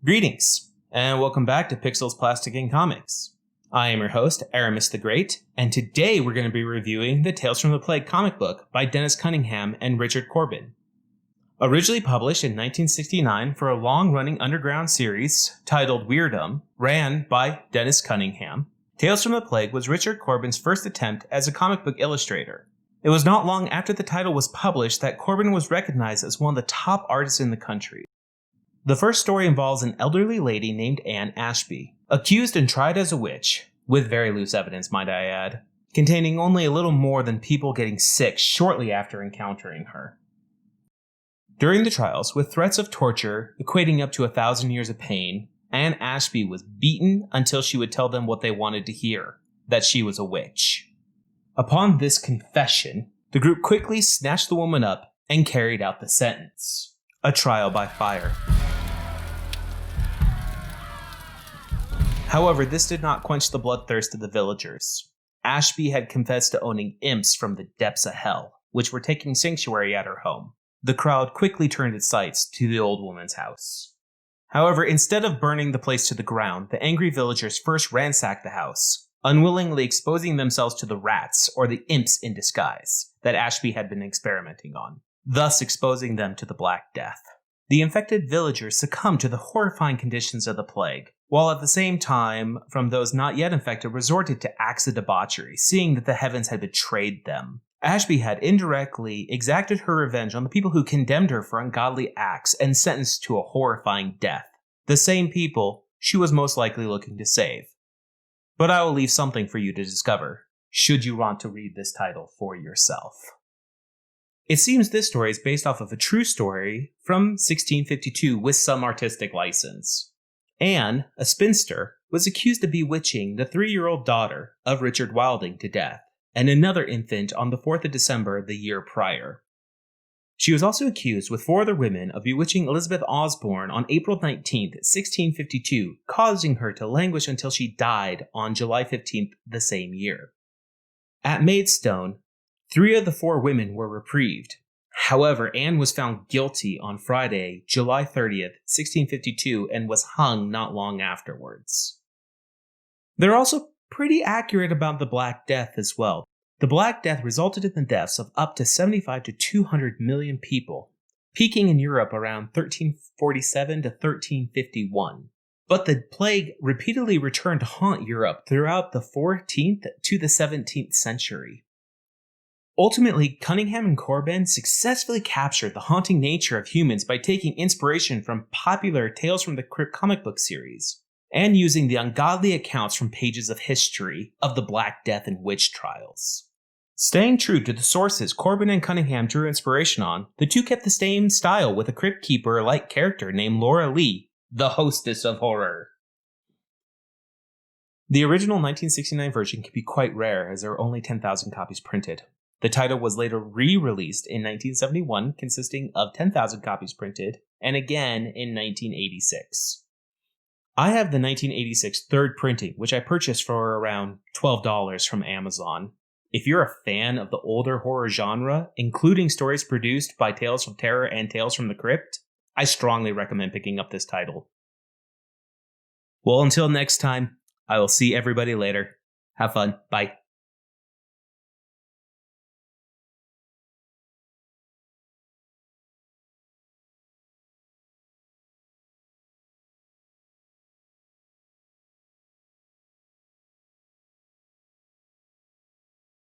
Greetings, and welcome back to Pixels, Plastic, and Comics. I am your host, Aramis the Great, and today we're going to be reviewing the Tales from the Plague comic book by Dennis Cunningham and Richard Corben. Originally published in 1969 for a long-running underground series titled Weirdum, ran by Dennis Cunningham, Tales from the Plague was Richard Corben's first attempt as a comic book illustrator. It was not long after the title was published that Corben was recognized as one of the top artists in the country. The first story involves an elderly lady named Anne Ashby, accused and tried as a witch, with very loose evidence, might I add, containing only a little more than people getting sick shortly after encountering her. During the trials, with threats of torture equating up to 1,000 years of pain, Anne Ashby was beaten until she would tell them what they wanted to hear, that she was a witch. Upon this confession, the group quickly snatched the woman up and carried out the sentence, a trial by fire. However, this did not quench the bloodthirst of the villagers. Ashby had confessed to owning imps from the depths of hell, which were taking sanctuary at her home. The crowd quickly turned its sights to the old woman's house. However, instead of burning the place to the ground, the angry villagers first ransacked the house, unwillingly exposing themselves to the rats, or the imps in disguise, that Ashby had been experimenting on, thus exposing them to the Black Death. The infected villagers succumbed to the horrifying conditions of the plague, while at the same time, from those not yet infected resorted to acts of debauchery, seeing that the heavens had betrayed them. Ashby had indirectly exacted her revenge on the people who condemned her for ungodly acts and sentenced to a horrifying death, the same people she was most likely looking to save. But I will leave something for you to discover, should you want to read this title for yourself. It seems this story is based off of a true story from 1652 with some artistic license. Anne, a spinster, was accused of bewitching the 3-year-old daughter of Richard Wilding to death, and another infant on the 4th of December the year prior. She was also accused with 4 other women of bewitching Elizabeth Osborne on April 19th, 1652, causing her to languish until she died on July 15th the same year. At Maidstone, 3 of the 4 women were reprieved. However, Anne was found guilty on Friday, July 30th, 1652, and was hung not long afterwards. They're also pretty accurate about the Black Death as well. The Black Death resulted in the deaths of up to 75 to 200 million people, peaking in Europe around 1347 to 1351. But the plague repeatedly returned to haunt Europe throughout the 14th to the 17th century. Ultimately, Cunningham and Corben successfully captured the haunting nature of humans by taking inspiration from popular Tales from the Crypt comic book series, and using the ungodly accounts from pages of history of the Black Death and witch trials. Staying true to the sources Corben and Cunningham drew inspiration on, the two kept the same style with a Crypt Keeper-like character named Laura Lee, the hostess of horror. The original 1969 version can be quite rare, as there are only 10,000 copies printed. The title was later re-released in 1971, consisting of 10,000 copies printed, and again in 1986. I have the 1986 third printing, which I purchased for around $12 from Amazon. If you're a fan of the older horror genre, including stories produced by Tales from Terror and Tales from the Crypt, I strongly recommend picking up this title. Well, until next time, I will see everybody later. Have fun. Bye.